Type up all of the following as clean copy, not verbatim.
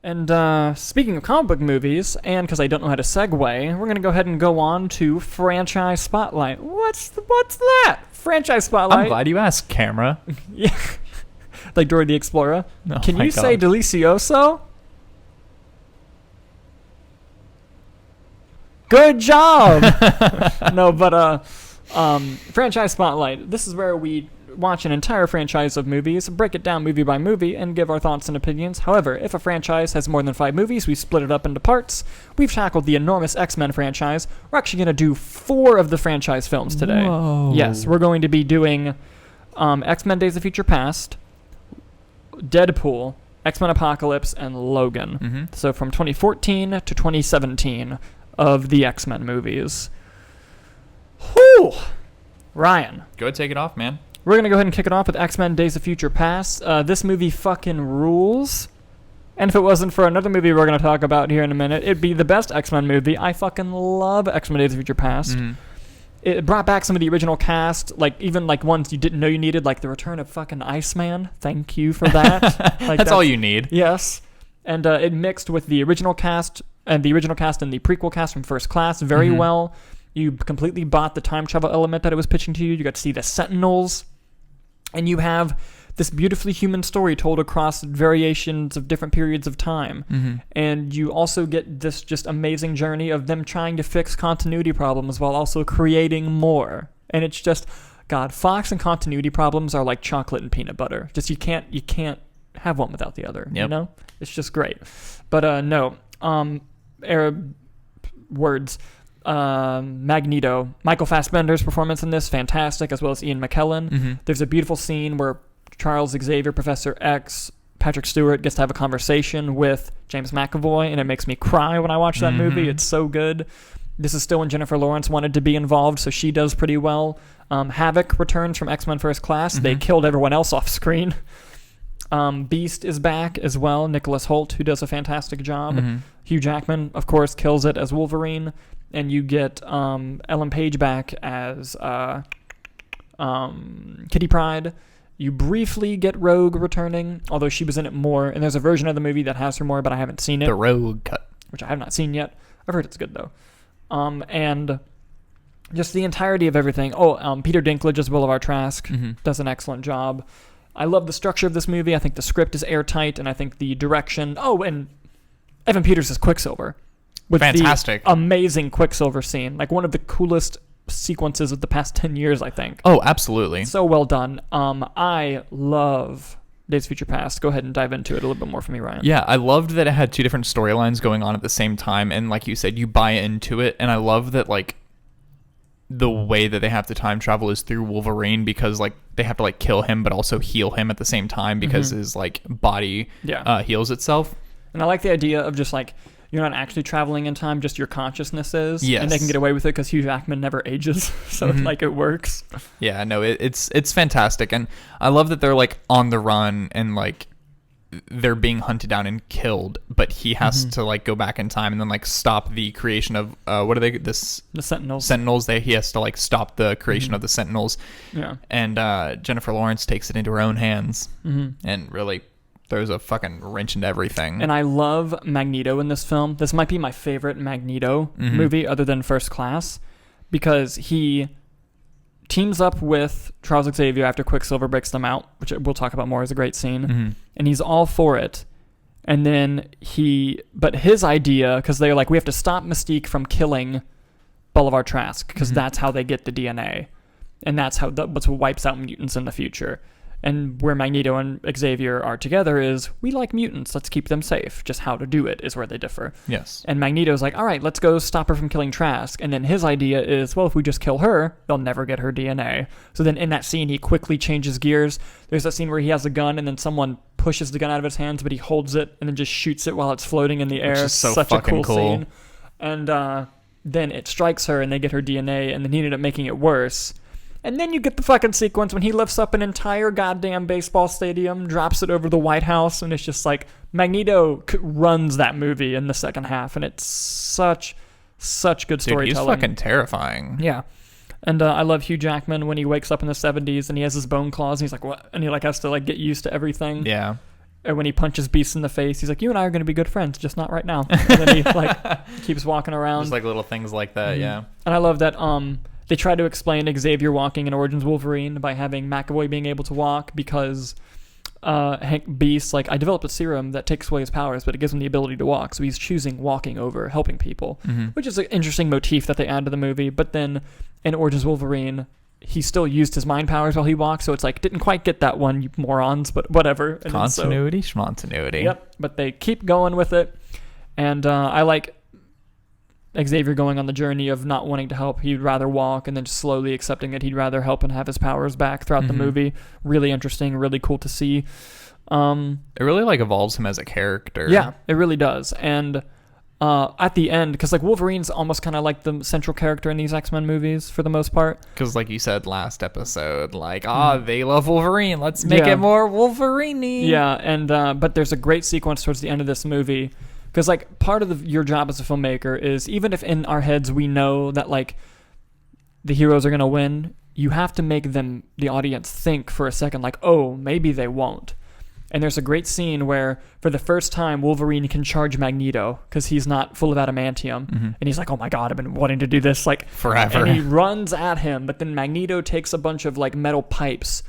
And speaking of comic book movies, and because I don't know how to segue, we're going to go ahead and go on to Franchise Spotlight. What's that? Franchise Spotlight. I'm glad you asked, camera. Yeah. Like Dora the Explorer. Oh Can my you say God. delicioso? Good job! No, but Franchise Spotlight. This is where we watch an entire franchise of movies, break it down movie by movie, and give our thoughts and opinions. However, if a franchise has more than 5 movies, we split it up into parts. We've tackled the enormous X-Men franchise. We're actually going to do 4 of the franchise films today. Whoa. Yes, we're going to be doing X-Men Days of Future Past, Deadpool, X-Men Apocalypse, and Logan. Mm-hmm. So from 2014 to 2017 of the X-Men movies. Whew! Ryan. Go ahead, take it off, man. We're going to go ahead and kick it off with X-Men Days of Future Past. This movie fucking rules. And if it wasn't for another movie we're going to talk about here in a minute, it'd be the best X-Men movie. I fucking love X-Men Days of Future Past. Mm-hmm. It brought back some of the original cast, like even like ones you didn't know you needed, like the return of fucking Iceman. Thank you for that. Like, that's all you need. Yes. And it mixed with the original cast and the prequel cast from First Class very well. You completely bought the time travel element that it was pitching to you. You got to see the Sentinels. And you have this beautifully human story told across variations of different periods of time. Mm-hmm. And you also get this just amazing journey of them trying to fix continuity problems while also creating more. And it's just, God, Fox and continuity problems are like chocolate and peanut butter. Just you can't have one without the other. Yep. You know? It's just great. But no. Arab words. Magneto. Michael Fassbender's performance in this, fantastic, as well as Ian McKellen. Mm-hmm. There's a beautiful scene where Charles Xavier, Professor X, Patrick Stewart gets to have a conversation with James McAvoy, and it makes me cry when I watch that movie. It's so good. This is still when Jennifer Lawrence wanted to be involved, so she does pretty well. Havoc returns from X-Men First Class. They killed everyone else off screen. Beast is back as well. Nicholas Hoult, who does a fantastic job. Hugh Jackman, of course, kills it as Wolverine. And you get Ellen Page back as Kitty Pryde. You briefly get Rogue returning, although she was in it more. And there's a version of the movie that has her more, but I haven't seen it. The Rogue cut. Which I have not seen yet. I've heard it's good, though. And just the entirety of everything. Peter Dinklage as Boulevard Trask does an excellent job. I love the structure of this movie. I think the script is airtight, and I think the direction... Oh, and Evan Peters is Quicksilver. With fantastic. The amazing Quicksilver scene. Like one of the coolest sequences of the past 10 years, I think. Oh, absolutely. So well done. I love Days of Future Past. Go ahead and dive into it a little bit more for me, Ryan. Yeah, I loved that it had 2 different storylines going on at the same time. And like you said, you buy into it. And I love that like the way that they have to time travel is through Wolverine, because like they have to like kill him but also heal him at the same time because his like body heals itself. And I like the idea of just like you're not actually traveling in time, just your consciousness is. Yes. And they can get away with it because Hugh Jackman never ages. So like it works. Yeah, no, it's fantastic. And I love that they're like on the run and like they're being hunted down and killed, but he has to like go back in time and then like stop the creation of the Sentinels. He has to like stop the creation of the Sentinels. Yeah. And Jennifer Lawrence takes it into her own hands and really throws a fucking wrench into everything. And I love Magneto in this film. This might be my favorite Magneto movie other than First Class, because he teams up with Charles Xavier after Quicksilver breaks them out, which we'll talk about more, is a great scene. And he's all for it. And then but his idea, because they're like, we have to stop Mystique from killing Boulevard Trask, because that's how they get the DNA. And that's what wipes out mutants in the future. And where Magneto and Xavier are together is, we like mutants, let's keep them safe. Just how to do it is where they differ. Yes. And Magneto's like, all right, let's go stop her from killing Trask. And then his idea is, well, if we just kill her, they'll never get her DNA. So then in that scene, he quickly changes gears. There's that scene where he has a gun and then someone pushes the gun out of his hands, but he holds it and then just shoots it while it's floating in the air. Which is so Such fucking a cool scene. And then it strikes her and they get her DNA, and then he ended up making it worse. And then you get the fucking sequence when he lifts up an entire goddamn baseball stadium, drops it over the White House, and it's just like Magneto runs that movie in the second half, and it's such good storytelling. Dude, he's fucking terrifying. Yeah. And I love Hugh Jackman when he wakes up in the 70s and he has his bone claws and he's like, what? And he like has to like get used to everything. Yeah. And when he punches Beast in the face, he's like, "You and I are going to be good friends, just not right now." And then he like keeps walking around. Just like little things like that, yeah. And I love that they try to explain Xavier walking in Origins Wolverine by having McAvoy being able to walk because Hank Beast, like, I developed a serum that takes away his powers, but it gives him the ability to walk. So he's choosing walking over helping people, which is an interesting motif that they add to the movie. But then in Origins Wolverine, he still used his mind powers while he walked, so it's like, didn't quite get that one, you morons, but whatever. And Continuity, schmontinuity. Yep, but they keep going with it, and I like Xavier going on the journey of not wanting to help. He'd rather walk, and then just slowly accepting that he'd rather help and have his powers back throughout the movie. Really interesting, really cool to see. It really like evolves him as a character. Yeah, it really does, and at the end, because like Wolverine's almost kind of like the central character in these X-Men movies for the most part. Because like you said last episode, like, they love Wolverine. Let's make it more Wolverine-y. Yeah, and but there's a great sequence towards the end of this movie. Because like part of your job as a filmmaker is, even if in our heads we know that like the heroes are going to win, you have to make the audience think for a second like, oh, maybe they won't. And there's a great scene where, for the first time, Wolverine can charge Magneto because he's not full of adamantium. And he's like, oh my god, I've been wanting to do this like forever. And he runs at him, but then Magneto takes a bunch of like metal pipes,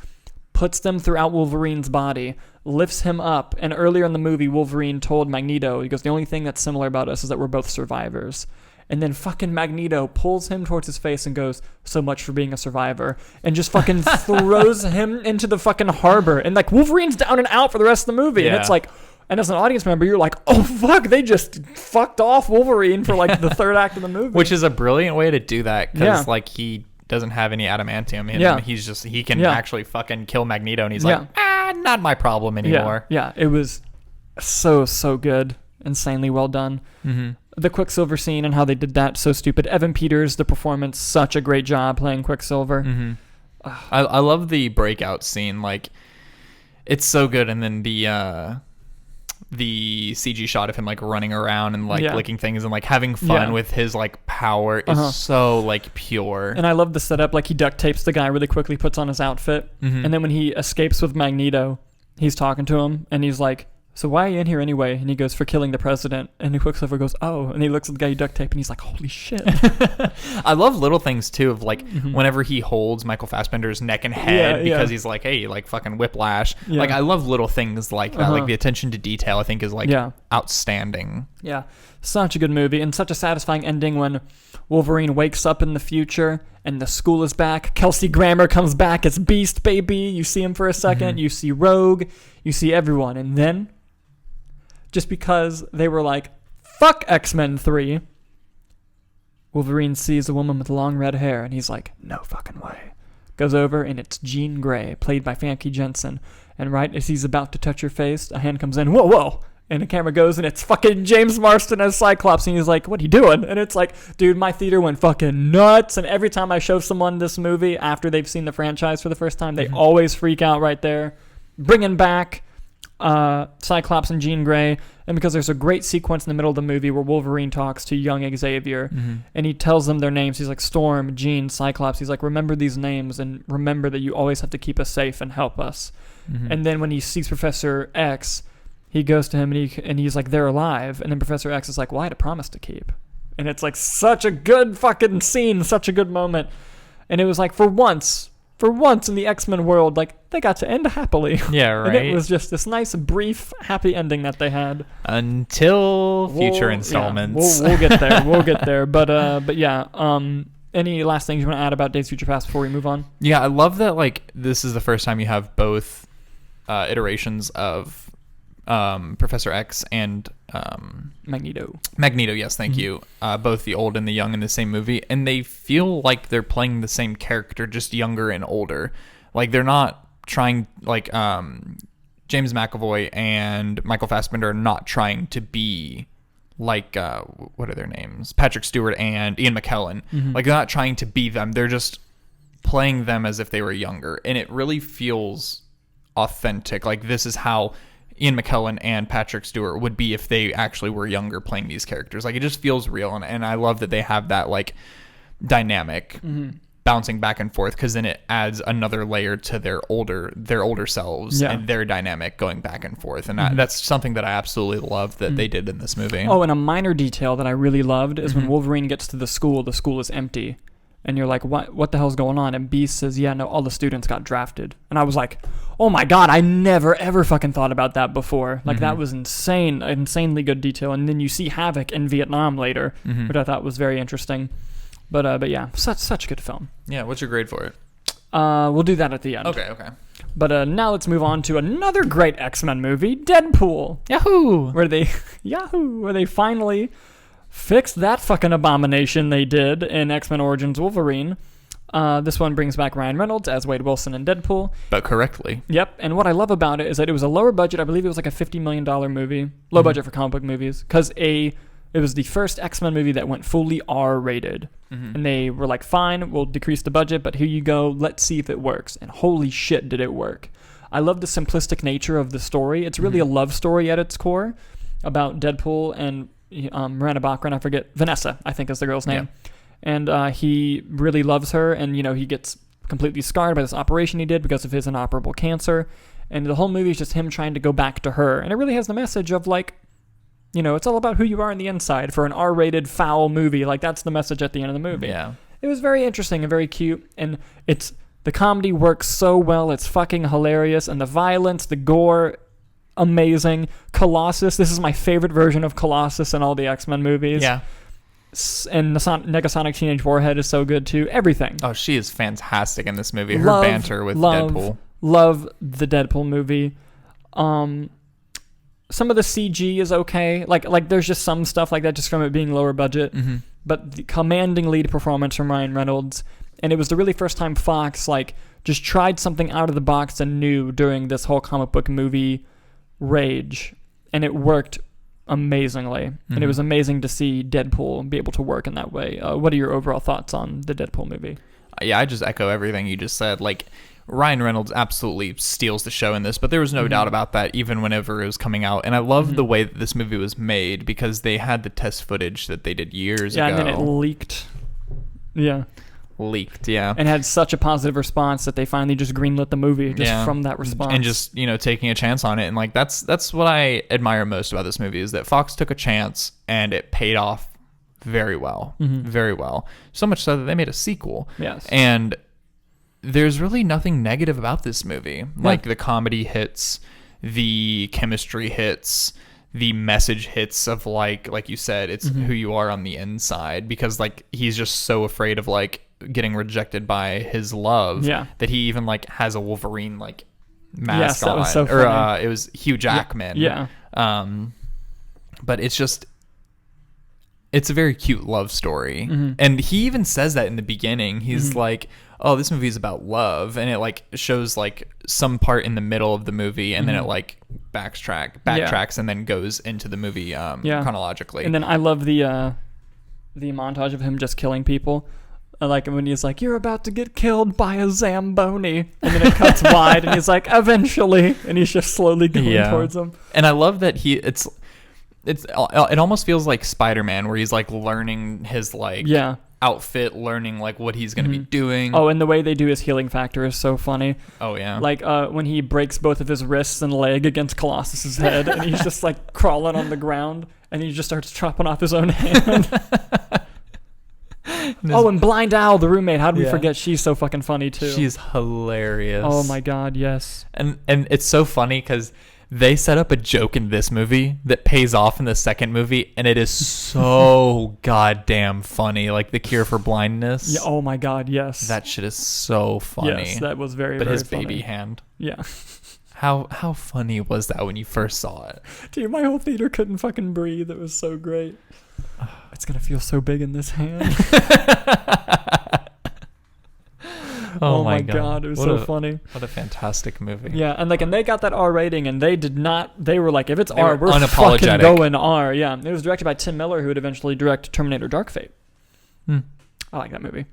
puts them throughout Wolverine's body, lifts him up. And earlier in the movie, Wolverine told Magneto, he goes, the only thing that's similar about us is that we're both survivors. And then fucking Magneto pulls him towards his face and goes, so much for being a survivor. And just fucking throws him into the fucking harbor. And like Wolverine's down and out for the rest of the movie. Yeah. And it's like, and as an audience member, you're like, oh fuck, they just fucked off Wolverine for like the third act of the movie. Which is a brilliant way to do that. Because like he doesn't have any adamantium in him. He's just, he can actually fucking kill Magneto. And he's like, not my problem anymore. Yeah, it was so good. Insanely well done. The Quicksilver scene and how they did that, so stupid. Evan Peters, the performance, such a great job playing Quicksilver. I love the breakout scene. Like, it's so good. And then the CG shot of him like running around and like licking things and like having fun with his like power is so like pure. And I love the setup. Like he duct tapes the guy really quickly, puts on his outfit, and then when he escapes with Magneto, he's talking to him and he's like, so why are you in here anyway? And he goes, for killing the president. And Quicksilver goes, oh. And he looks at the guy you duct tape and he's like, holy shit. I love little things too of like whenever he holds Michael Fassbender's neck and head because he's like, hey, like fucking whiplash. Like I love little things like that. Like the attention to detail I think is like outstanding. Yeah. Such a good movie and such a satisfying ending when Wolverine wakes up in the future and the school is back. Kelsey Grammer comes back as Beast, baby. You see him for a second. You see Rogue. You see everyone. And then, just because they were like, fuck X-Men 3, Wolverine sees a woman with long red hair, and he's like, no fucking way. Goes over, and it's Jean Grey, played by Famke Janssen. And right as he's about to touch her face, a hand comes in, whoa, and the camera goes, and it's fucking James Marsden as Cyclops, and he's like, what are you doing? And it's like, dude, my theater went fucking nuts, and every time I show someone this movie after they've seen the franchise for the first time, they always freak out right there. Bringing back Cyclops and Jean Grey, and because there's a great sequence in the middle of the movie where Wolverine talks to young Xavier, and he tells them their names. He's like, Storm, Jean, Cyclops. He's like, remember these names, and remember that you always have to keep us safe and help us. And then when he sees Professor X, he goes to him, and he's like, they're alive. And then Professor X is like, well, I had a promise to keep. And it's like such a good fucking scene, such a good moment. And it was like, for once in the X-Men world, like, they got to end happily. Yeah, right. And it was just this nice, brief, happy ending that they had. Until future installments. Yeah, we'll get there. We'll get there. But yeah. Any last things you want to add about Days of Future Past before we move on? Yeah, I love that, like, this is the first time you have both iterations of Professor X and Magneto, yes, thank you. Both the old and the young in the same movie, and they feel like they're playing the same character, just younger and older. Like they're not trying, like James McAvoy and Michael Fassbender are not trying to be like what are their names? Patrick Stewart and Ian McKellen. Like they're not trying to be them. They're just playing them as if they were younger, and it really feels authentic. Like this is how Ian McKellen and Patrick Stewart would be if they actually were younger playing these characters. Like it just feels real, and I love that they have that like dynamic. bouncing back and forth, because then it adds another layer to their older selves and their dynamic going back and forth. And that's something that I absolutely love that they did in this movie. Oh, and a minor detail that I really loved is when Wolverine gets to the school is empty. And you're like, what the hell's going on? And Beast says, yeah, no, all the students got drafted. And I was like, oh my God, I never ever fucking thought about that before. Like, that was insanely good detail. And then you see Havoc in Vietnam later, which I thought was very interesting. But yeah, such a good film. Yeah, what's your grade for it? We'll do that at the end. Okay. But now let's move on to another great X-Men movie, Deadpool. Yahoo! Where they finally fixed that fucking abomination they did in X-Men Origins Wolverine. This one brings back Ryan Reynolds as Wade Wilson in Deadpool. But correctly. Yep, and what I love about it is that it was a lower budget. I believe it was like a $50 million movie. Low budget for comic book movies. Because it was the first X-Men movie that went fully R-rated. And they were like, fine, we'll decrease the budget, but here you go. Let's see if it works. And holy shit, did it work. I love the simplistic nature of the story. It's really a love story at its core about Deadpool and Miranda Bachran, I forget, Vanessa, I think is the girl's name. And he really loves her, and, he gets completely scarred by this operation he did because of his inoperable cancer. And the whole movie is just him trying to go back to her. And it really has the message of, like, it's all about who you are on the inside for an R-rated foul movie. Like, that's the message at the end of the movie. Yeah. It was very interesting and very cute, and the comedy works so well. It's fucking hilarious, and the violence, the gore, amazing. Colossus, this is my favorite version of Colossus in all the X-Men movies. Yeah. And the Negasonic Teenage Warhead is so good too. Everything. Oh, she is fantastic in this movie. Her banter with Deadpool. Love the Deadpool movie. Some of the CG is okay. Like there's just some stuff like that just from it being lower budget. But the commanding lead performance from Ryan Reynolds, and it was the really first time Fox just tried something out of the box and new during this whole comic book movie rage, and it worked amazingly. And it was amazing to see Deadpool be able to work in that way. What are your overall thoughts on the Deadpool movie? Yeah, I just echo everything you just said. Like, Ryan Reynolds absolutely steals the show in this, but there was no doubt about that even whenever it was coming out. And I love the way that this movie was made, because they had the test footage that they did years ago. Yeah, and then it leaked. Yeah. And had such a positive response that they finally just greenlit the movie from that response. And just, taking a chance on it. And like, that's what I admire most about this movie, is that Fox took a chance and it paid off very well. Very well. So much so that they made a sequel. Yes. And there's really nothing negative about this movie. Like, the comedy hits, the chemistry hits, the message hits of like you said, it's who you are on the inside, because like he's just so afraid of like getting rejected by his love that he even like has a Wolverine like mask on. Was so funny. It was Hugh Jackman. But it's a very cute love story. And he even says that in the beginning. He's like, oh, this movie is about love, and it like shows like some part in the middle of the movie, and then it like backtracks and then goes into the movie chronologically. And then I love the montage of him just killing people. Like when he's like, you're about to get killed by a Zamboni, and then it cuts wide and he's like, eventually, and he's just slowly going towards him. And I love that it almost feels like Spider-Man, where he's like learning his like outfit, learning like what he's going to be doing. Oh, and the way they do his healing factor is so funny. Oh yeah. Like when he breaks both of his wrists and leg against Colossus's head, and he's just like crawling on the ground, and he just starts chopping off his own hand. And Blind Owl, the roommate, how did we forget? She's so fucking funny too. She's hilarious. Oh my god, yes. And it's so funny because they set up a joke in this movie that pays off in the second movie, and it is so goddamn funny. Like the cure for blindness. Yeah. Oh my god, yes. That shit is so funny. Yes, that was very, but very his funny. baby hand. Yeah. How funny was that when you first saw it? Dude, my whole theater couldn't fucking breathe. It was so great. It's gonna feel so big in this hand. Oh my god, it was so funny. What a fantastic movie. Yeah, and they got that R rating, and they were like, if it's R, we're fucking going R. Yeah, it was directed by Tim Miller, who would eventually direct Terminator Dark Fate. I like that movie.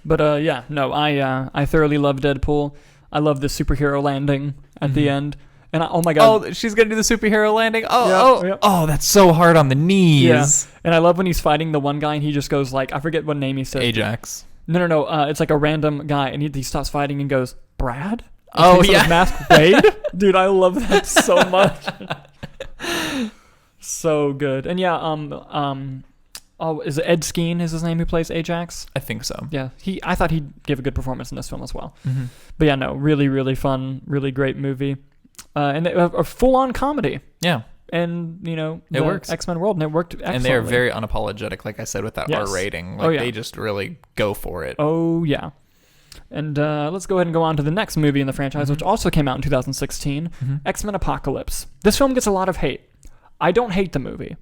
But I thoroughly love Deadpool. I love the superhero landing at the end. And oh my god! Oh, she's gonna do the superhero landing. Oh, that's so hard on the knees. Yeah, and I love when he's fighting the one guy, and he just goes like, I forget what name he says. Ajax. No. It's like a random guy, and he stops fighting and goes, Brad? Oh, yeah. His mask, Wade? Dude, I love that so much. So good. And yeah, is it Ed Skeen is his name who plays Ajax? I think so. Yeah, I thought he gave a good performance in this film as well. Mm-hmm. But yeah, no, really, really fun, really great movie. And a full-on comedy. Yeah. And, it works. X-Men world, and it worked excellently. And they are very unapologetic, like I said, with that R rating. Like, they just really go for it. Oh, yeah. And let's go ahead and go on to the next movie in the franchise, which also came out in 2016, X-Men Apocalypse. This film gets a lot of hate. I don't hate the movie.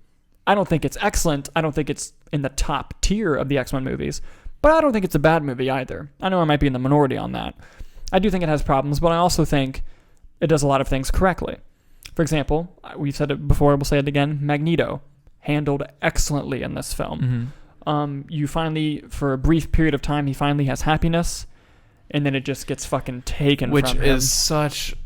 I don't think it's excellent. I don't think it's in the top tier of the X-Men movies. But I don't think it's a bad movie either. I know I might be in the minority on that. I do think it has problems, but I also think it does a lot of things correctly. For example, we've said it before, we'll say it again, Magneto, handled excellently in this film. You finally, for a brief period of time, he finally has happiness, and then it just gets fucking taken from him. Which is such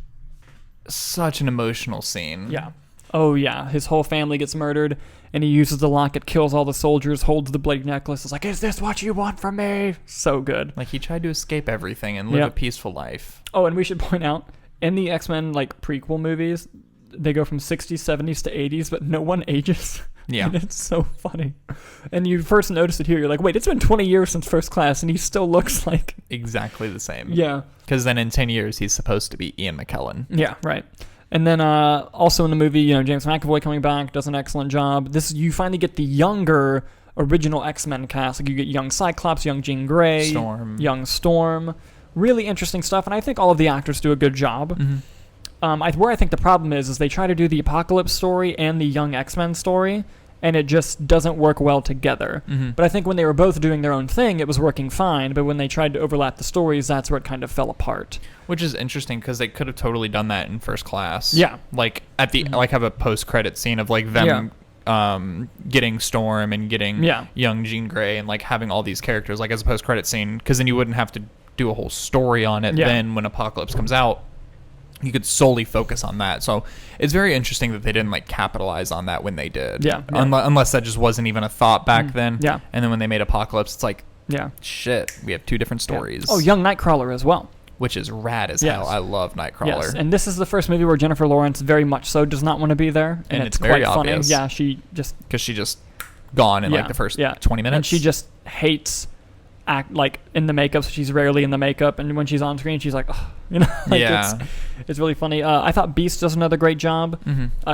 an emotional scene. Yeah. Oh, yeah. His whole family gets murdered, and he uses the locket, kills all the soldiers, holds the bloody necklace. Is like, is this what you want from me? So good. Like, he tried to escape everything and live a peaceful life. Oh, and we should point out, in the X-Men, prequel movies, they go from 60s, 70s to 80s, but no one ages. Yeah. And it's so funny. And you first notice it here. You're like, wait, it's been 20 years since First Class, and he still looks like... exactly the same. Yeah. Because then in 10 years, he's supposed to be Ian McKellen. Yeah, right. And then also in the movie, James McAvoy coming back, does an excellent job. You finally get the younger original X-Men cast. Like, you get young Cyclops, young Jean Grey, young Storm. Really interesting stuff, and I think all of the actors do a good job. Where I think the problem is they try to do the Apocalypse story and the young X-Men story, and it just doesn't work well together. But I think when they were both doing their own thing, it was working fine, but when they tried to overlap the stories, that's where it kind of fell apart. Which is interesting, because they could have totally done that in First Class. Yeah. Like, at the have a post-credit scene of, them getting Storm and getting young Jean Grey and, having all these characters, as a post-credit scene, because then you wouldn't have to do a whole story on it then when Apocalypse comes out. You could solely focus on that. So it's very interesting that they didn't capitalize on that when they did. Yeah. Unless that just wasn't even a thought back then. Yeah. And then when they made Apocalypse, it's shit, we have two different stories. Oh, young Nightcrawler as well. Which is rad as hell. I love Nightcrawler. Yes, and this is the first movie where Jennifer Lawrence very much so does not want to be there. And it's very quite obvious. funny. Yeah, she just... because she just gone in the first 20 minutes. And she just hates act in the makeup, so she's rarely in the makeup, and when she's on screen she's like, oh, it's really funny. I thought Beast does another great job.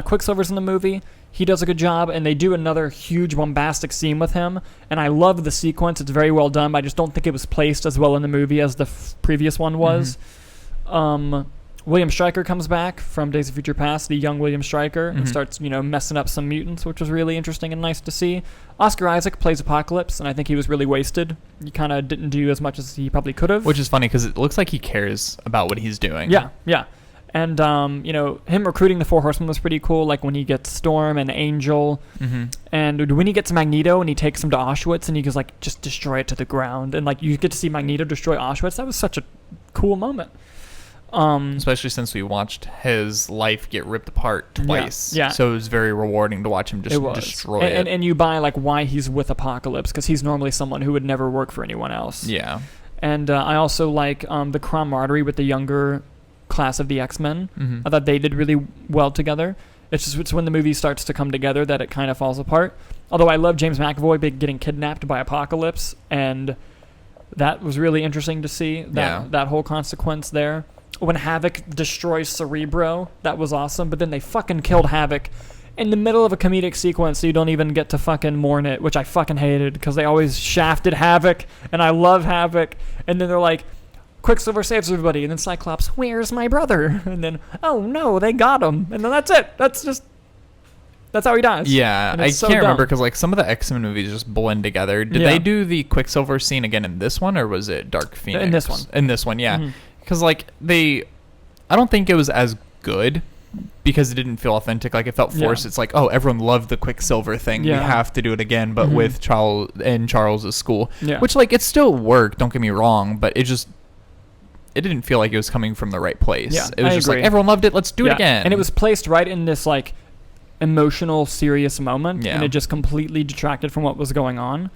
Quicksilver's in the movie, he does a good job, and they do another huge bombastic scene with him, and I love the sequence. It's very well done, but I just don't think it was placed as well in the movie as the previous one was. William Stryker comes back from Days of Future Past, the young William Stryker, and starts, messing up some mutants, which was really interesting and nice to see. Oscar Isaac plays Apocalypse, and I think he was really wasted. He kind of didn't do as much as he probably could have. Which is funny, because it looks like he cares about what he's doing. Yeah. And, him recruiting the Four Horsemen was pretty cool, when he gets Storm and Angel. And when he gets Magneto and he takes him to Auschwitz and he goes, just destroy it to the ground. And, you get to see Magneto destroy Auschwitz. That was such a cool moment. Especially since we watched his life get ripped apart twice. Yeah. So it was very rewarding to watch him just destroy it. And you buy why he's with Apocalypse, because he's normally someone who would never work for anyone else. Yeah. And I also like the camaraderie with the younger class of the X-Men. I thought they did really well together. It's when the movie starts to come together that it kind of falls apart. Although I love James McAvoy getting kidnapped by Apocalypse, and that was really interesting to see, that whole consequence there. When Havoc destroys Cerebro, that was awesome, but then they fucking killed Havoc in the middle of a comedic sequence, so you don't even get to fucking mourn it, which I fucking hated, because they always shafted Havoc, and I love Havoc, and then they're like, Quicksilver saves everybody, and then Cyclops, where's my brother? And then, oh no, they got him, and then that's it. That's how he dies. Yeah, I can't remember, because some of the X-Men movies just blend together. Did they do the Quicksilver scene again in this one, or was it Dark Phoenix? In this one, yeah. Because, I don't think it was as good, because it didn't feel authentic. It felt forced. It's everyone loved the Quicksilver thing. We have to do it again, but with Charles's school. Yeah. Which, it still worked, don't get me wrong, but it didn't feel like it was coming from the right place. Yeah, it was just agree. Everyone loved it, let's do it again. And it was placed right in this, emotional, serious moment, and it just completely detracted from what was going on.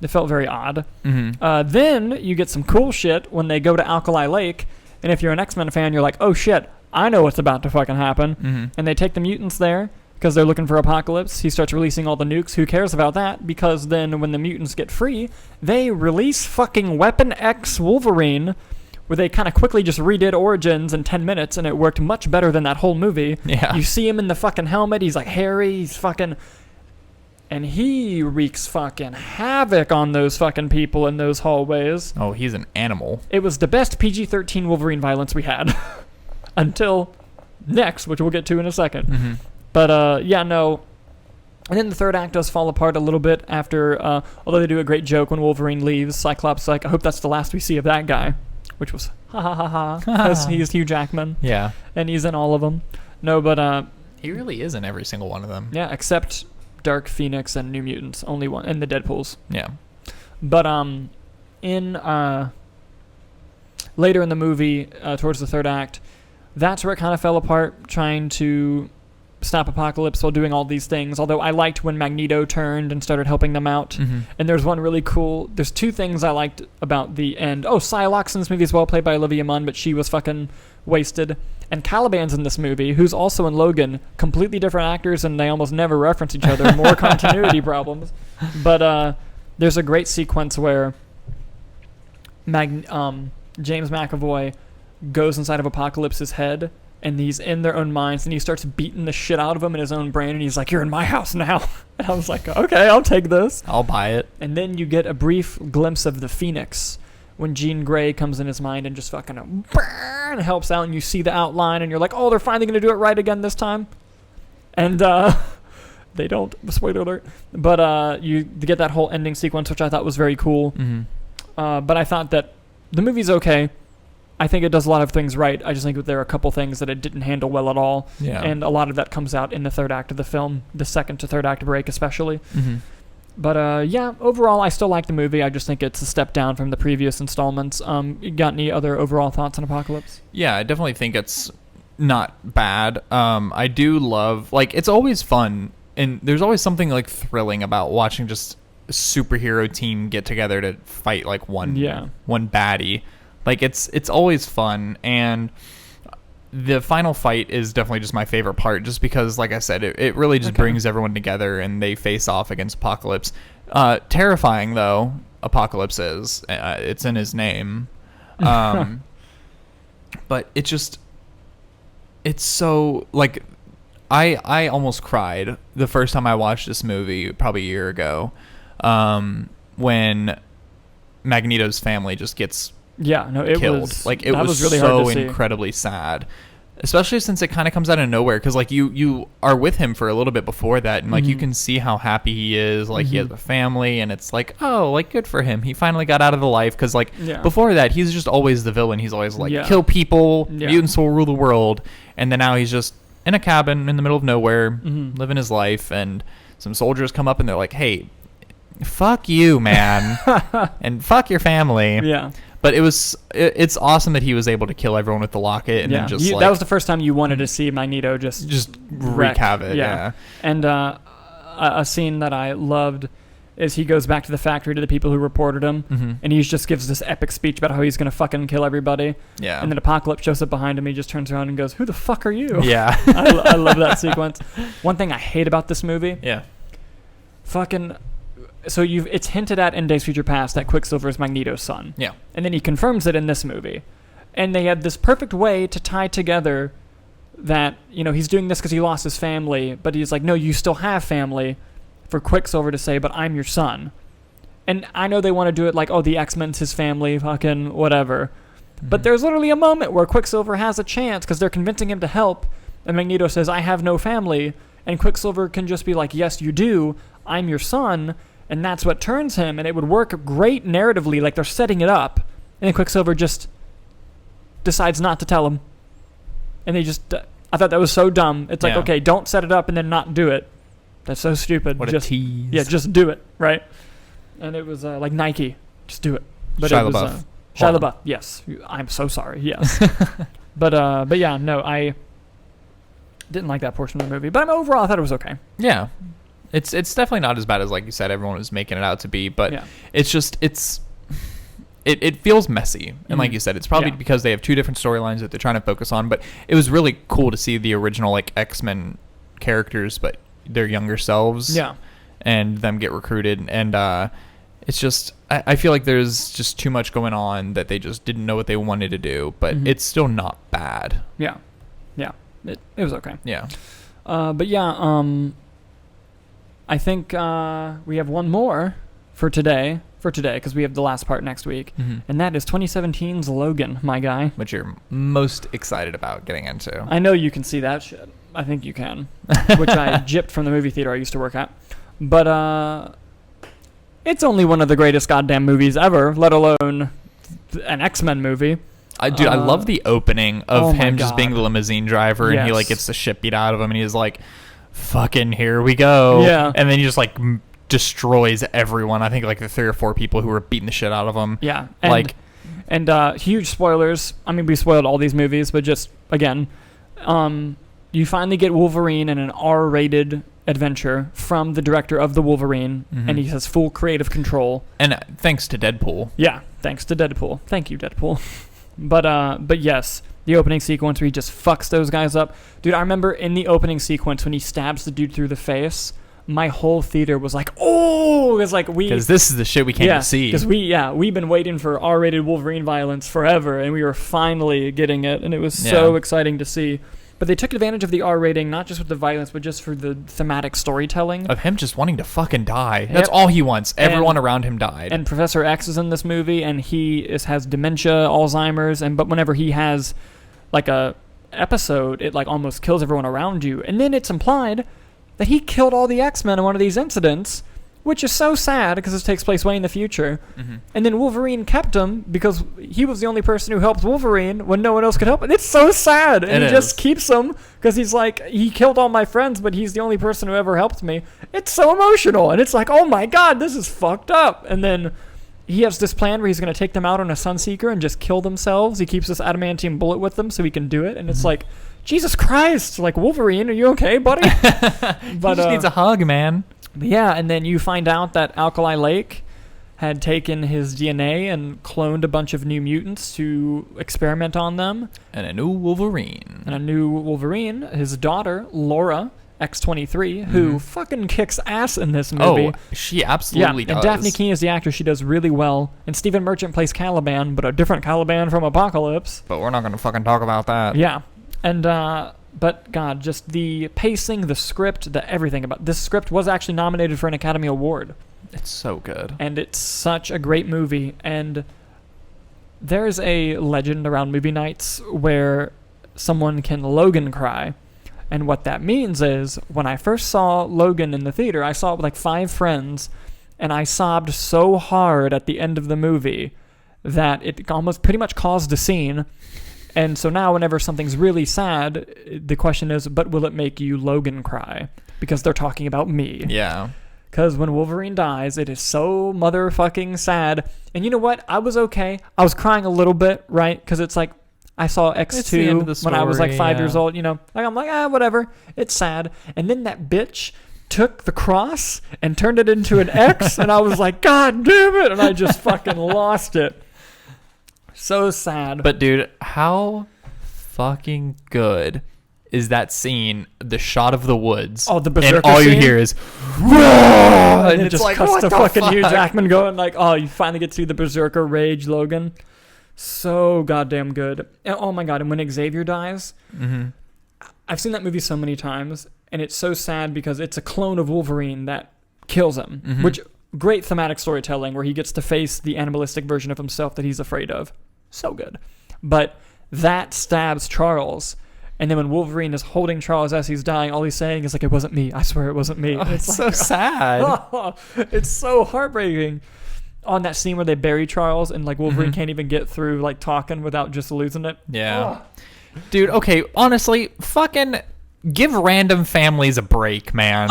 It felt very odd. Mm-hmm. Then you get some cool shit when they go to Alkali Lake, and if you're an X-Men fan, you're like, oh shit, I know what's about to fucking happen. Mm-hmm. And they take the mutants there because they're looking for Apocalypse. He starts releasing all the nukes. Who cares about that? Because then when the mutants get free, they release fucking Weapon X Wolverine, where they kind of quickly just redid Origins in 10 minutes, and it worked much better than that whole movie. Yeah. You see him in the fucking helmet. He's like hairy. He's fucking... And he wreaks fucking havoc on those fucking people in those hallways. Oh, he's an animal. It was the best PG-13 Wolverine violence we had. Until next, which we'll get to in a second. Mm-hmm. But, yeah, no. And then the third act does fall apart a little bit after, although they do a great joke when Wolverine leaves. Cyclops is like, I hope that's the last we see of that guy. Which was, ha ha ha ha. Because he's Hugh Jackman. Yeah. And he's in all of them. No, but... he really is in every single one of them. Yeah, except Dark Phoenix and New Mutants. Only one. And the Deadpools. Yeah. But, in, later in the movie, towards the third act, that's where it kind of fell apart, trying to stop Apocalypse while doing all these things. Although I liked when Magneto turned and started helping them out. Mm-hmm. And there's one really cool... There's two things I liked about the end. Oh, Psylocke in this movie as well, played by Olivia Munn, but she was fucking wasted. And Caliban's in this movie, who's also in Logan. Completely different actors, and they almost never reference each other. More continuity problems. But there's a great sequence where James McAvoy goes inside of Apocalypse's head, and he's in their own minds, and he starts beating the shit out of him in his own brain, and he's like, you're in my house now. And I was like, okay, I'll take this. I'll buy it. And then you get a brief glimpse of the Phoenix when Jean Grey comes in his mind and just fucking helps out, and you see the outline, and you're like, oh, they're finally going to do it right again this time. And they don't, spoiler alert. But you get that whole ending sequence, which I thought was very cool. Mm-hmm. But I thought that the movie's okay. I think it does a lot of things right. I just think that there are a couple things that it didn't handle well at all. Yeah. And a lot of that comes out in the third act of the film, the second to third act break especially. Mm-hmm. But yeah, overall, I still like the movie. I just think it's a step down from the previous installments. You got any other overall thoughts on Apocalypse? Yeah, I definitely think it's not bad. I do love... Like, it's always fun, and there's always something, like, thrilling about watching just a superhero team get together to fight, like, one baddie. Like, it's always fun, and the final fight is definitely just my favorite part, just because, like I said, it really just brings everyone together, and they face off against Apocalypse. Terrifying, though, Apocalypse is. It's in his name. But it's so, like, I almost cried the first time I watched this movie, probably a year ago, when Magneto's family just gets... Yeah, no, it killed. was like it was really so hard to incredibly sad, especially since it kind of comes out of nowhere. Because like you are with him for a little bit before that, and like you can see how happy he is. Like he has a family, and it's like, oh, like good for him. He finally got out of the life. Because like before that, he's just always the villain. He's always like kill people, mutants will rule the world, and then now he's just in a cabin in the middle of nowhere, living his life. And some soldiers come up and they're like, hey, fuck you, man, and fuck your family. Yeah. But it's awesome that he was able to kill everyone with the locket, and then just that was the first time you wanted to see Magneto just wreak havoc. Yeah. And a scene that I loved is he goes back to the factory to the people who reported him, and he just gives this epic speech about how he's gonna fucking kill everybody. Yeah. And then Apocalypse shows up behind him. He just turns around and goes, "Who the fuck are you?" Yeah. I love that sequence. One thing I hate about this movie. Yeah. Fucking. So it's hinted at in Days of Future Past that Quicksilver is Magneto's son. Yeah. And then he confirms it in this movie. And they had this perfect way to tie together that, he's doing this because he lost his family, but he's like, no, you still have family, for Quicksilver to say, but I'm your son. And I know they want to do it like, oh, the X-Men's his family, fucking whatever. But there's literally a moment where Quicksilver has a chance because they're convincing him to help, and Magneto says, I have no family, and Quicksilver can just be like, yes, you do, I'm your son. And that's what turns him, and it would work great narratively, like they're setting it up. And then Quicksilver just decides not to tell him. And they just... I thought that was so dumb. It's like, okay, don't set it up and then not do it. That's so stupid. What a tease. Yeah, just do it, right? And it was like Nike. Just do it. But Shia it was... LaBeouf. Shia LaBeouf, yes. I'm so sorry, yes. But yeah, no, I didn't like that portion of the movie. But overall, I thought it was okay. Yeah. It's definitely not as bad as, like you said, everyone was making it out to be, but it's just it feels messy. And like you said, it's probably because they have two different storylines that they're trying to focus on, but it was really cool to see the original like X-Men characters, but their younger selves. Yeah. And them get recruited, and it's just I feel like there's just too much going on that they just didn't know what they wanted to do, but it's still not bad. Yeah. Yeah. It was okay. Yeah. But yeah, I think we have one more for today, because we have the last part next week, and that is 2017's Logan, my guy. Which you're most excited about getting into. I know you can see that shit. I think you can. Which I gypped from the movie theater I used to work at. But it's only one of the greatest goddamn movies ever, let alone an X-Men movie. I love the opening of him just being the limousine driver, and he like gets the shit beat out of him, and he's like, fucking here we go. Yeah. And then he just like destroys everyone. I think like the 3 or 4 people who were beating the shit out of him. Yeah. And huge spoilers. I mean, we spoiled all these movies, but just again, you finally get Wolverine in an R-rated adventure from the director of the Wolverine, and he has full creative control. And thanks to Deadpool. Yeah, thanks to Deadpool. Thank you, Deadpool. But yes, the opening sequence where he just fucks those guys up. Dude, I remember in the opening sequence when he stabs the dude through the face, my whole theater was like, oh, because this is the shit we came to see. Because we've been waiting for R-rated Wolverine violence forever, and we were finally getting it, and it was so exciting to see. But they took advantage of the R rating, not just with the violence, but just for the thematic storytelling. Of him just wanting to fucking die. That's all he wants. Everyone around him died. And Professor X is in this movie, and he has dementia, Alzheimer's, but whenever he has like a episode, it like almost kills everyone around you. And then it's implied that he killed all the X-Men in one of these incidents, which is so sad because this takes place way in the future. And then Wolverine kept him because he was the only person who helped Wolverine when no one else could help. And it's so sad. And he just keeps him because he's like, he killed all my friends, but he's the only person who ever helped me. It's so emotional. And it's like, oh my God, this is fucked up. And then he has this plan where he's going to take them out on a Sunseeker and just kill themselves. He keeps this adamantium bullet with them so he can do it. And it's like, Jesus Christ, like, Wolverine, are you okay, buddy? But he just needs a hug, man. Yeah, and then you find out that Alkali Lake had taken his DNA and cloned a bunch of new mutants to experiment on them. And a new Wolverine. His daughter, Laura, X-23, who fucking kicks ass in this movie. Oh, she absolutely does. And Daphne Keane is the actor. She does really well. And Stephen Merchant plays Caliban, but a different Caliban from Apocalypse. But we're not going to fucking talk about that. Yeah. And, but God, just the pacing, the script, the everything about this script was actually nominated for an Academy Award. It's so good. And it's such a great movie. And there's a legend around movie nights where someone can Logan cry. And what that means is when I first saw Logan in the theater, I saw it with like 5 friends, and I sobbed so hard at the end of the movie that it almost pretty much caused a scene. And so now whenever something's really sad, the question is, but will it make you Logan cry? Because they're talking about me. Yeah. Because when Wolverine dies, it is so motherfucking sad. And you know what? I was okay. I was crying a little bit, right? Because it's like, I saw X2 when I was like 5 years old, you know. Like I'm like, whatever. It's sad. And then that bitch took the cross and turned it into an X. And I was like, God damn it. And I just fucking lost it. So sad. But dude, how fucking good is that scene? The shot of the woods. Oh, the berserker and all scene? You hear is, and it just like, cuts to fucking Hugh Jackman going like, oh, you finally get to see the berserker rage, Logan. So goddamn good. And, oh my God! And when Xavier dies, I've seen that movie so many times, and it's so sad because it's a clone of Wolverine that kills him, which. Great thematic storytelling where he gets to face the animalistic version of himself that he's afraid of. So good. But that stabs Charles. And then when Wolverine is holding Charles as he's dying, all he's saying is like, it wasn't me. I swear it wasn't me. Oh, it's like, so sad. Oh, it's so heartbreaking. On that scene where they bury Charles and like Wolverine can't even get through like talking without just losing it. Yeah. Oh. Dude, okay, honestly, fucking give random families a break, man.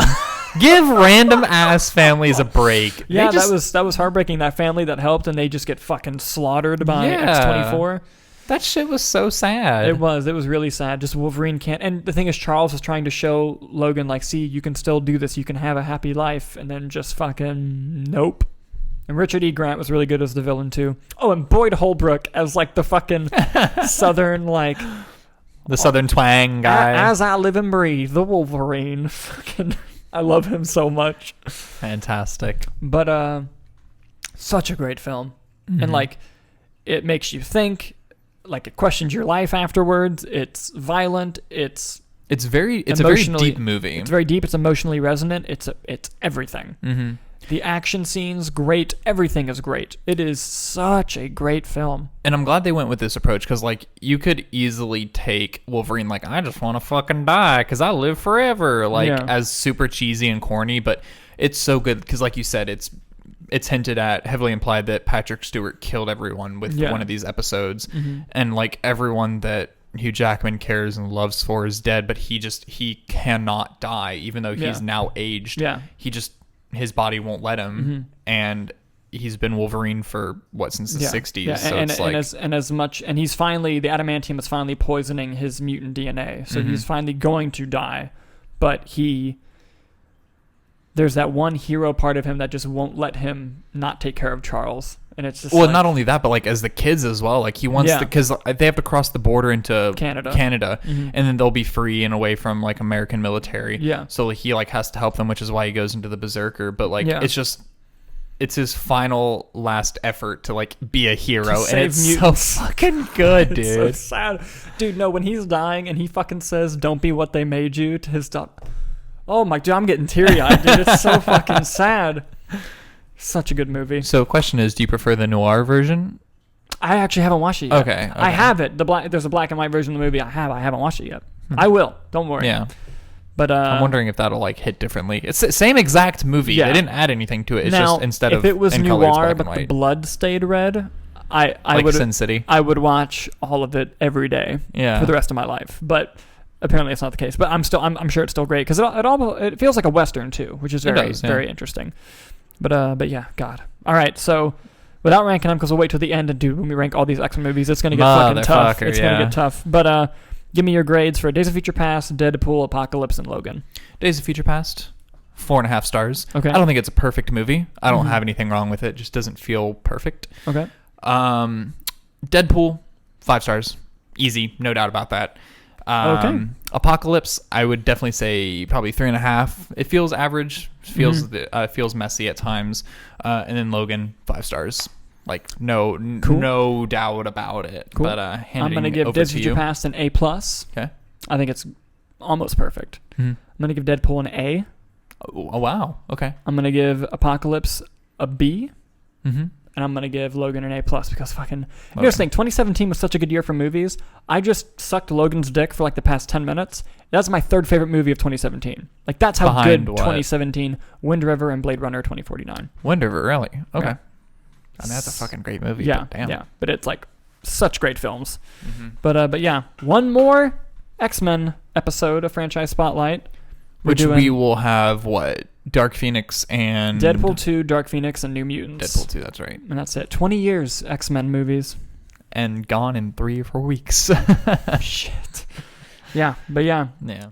Give random ass families a break. Yeah, that was heartbreaking. That family that helped and they just get fucking slaughtered by X-24. That shit was so sad. It was really sad. Just Wolverine can't. And the thing is, Charles was trying to show Logan, like, see, you can still do this. You can have a happy life. And then just fucking nope. And Richard E. Grant was really good as the villain, too. Oh, and Boyd Holbrook as, like, the fucking southern, like... The southern twang guy. As I live and breathe, the Wolverine. Fucking... I love him so much. Fantastic. But, such a great film. And, like, it makes you think... Like, it questions your life afterwards. It's violent. It's a very deep movie. It's very deep. It's emotionally resonant. It's everything. Mm-hmm. The action scenes, great. Everything is great. It is such a great film. And I'm glad they went with this approach because, like, you could easily take Wolverine, like, I just want to fucking die because I live forever, like, as super cheesy and corny. But it's so good because, like you said, it's hinted at, heavily implied that Patrick Stewart killed everyone with one of these episodes. Mm-hmm. And, like, everyone that Hugh Jackman cares and loves for is dead, but he cannot die, even though he's now aged. Yeah. His body won't let him. Mm-hmm. And he's been Wolverine for, since the 60s. Yeah. So and he's finally, the adamantium is finally poisoning his mutant DNA. So he's finally going to die, but there's that one hero part of him that just won't let him not take care of Charles. And it's just not only that, but like as the kids as well. Like he wants to, because they have to cross the border into Canada, and then they'll be free and away from like American military. Yeah. So he like has to help them, which is why he goes into the Berserker. But like it's his final last effort to like be a hero, and it's mutants. So fucking good, dude. It's so sad, dude. No, when he's dying and he fucking says, "Don't be what they made you," to his dog. Oh my god, I'm getting teary-eyed, dude. It's so fucking sad. Such a good movie. So, question is, do you prefer the noir version? I actually haven't watched it yet. Okay. I have it. There's a black and white version of the movie. I haven't watched it yet. I will. Don't worry. Yeah. But I'm wondering if that'll like hit differently. It's the same exact movie. Yeah. They didn't add anything to it. It's just instead of if it was in noir color, but the blood stayed red, I like would Sin City. I would watch all of it every day for the rest of my life. But apparently it's not the case. But I'm sure it's still great because it feels like a Western too, which is very interesting. But yeah, God. All right, so without ranking them, because we'll wait till the end and when we rank all these X-Men movies, it's gonna get fucking tough. It's gonna get tough. But give me your grades for Days of Future Past, Deadpool, Apocalypse, and Logan. Days of Future Past, 4.5 stars. Okay. I don't think it's a perfect movie. I don't have anything wrong with it. It just doesn't feel perfect. Okay. Deadpool, 5 stars. Easy, no doubt about that. Apocalypse, I would definitely say probably 3.5. It feels average. Feels messy at times. And then Logan, 5 stars. Like no doubt about it. Cool. But I'm gonna give Days of Future Past an A+. Okay. I think it's almost perfect. Mm-hmm. I'm gonna give Deadpool an A. Oh wow. Okay. I'm gonna give Apocalypse a B. Mm-hmm. And I'm going to give Logan an A+, because fucking... Here's the thing, 2017 was such a good year for movies. I just sucked Logan's dick for like the past 10 minutes. That's my third favorite movie of 2017. Like, that's how good 2017, Wind River and Blade Runner 2049. Wind River, really? Okay. Yeah. I mean, that's a fucking great movie. Yeah, damn. Yeah. But it's like such great films. Mm-hmm. But yeah, one more X-Men episode of Franchise Spotlight. We will have, Dark Phoenix and... Deadpool 2, Dark Phoenix, and New Mutants. Deadpool 2, that's right. And that's it. 20 years, X-Men movies. And gone in 3 or 4 weeks. Shit. Yeah, but yeah. Yeah.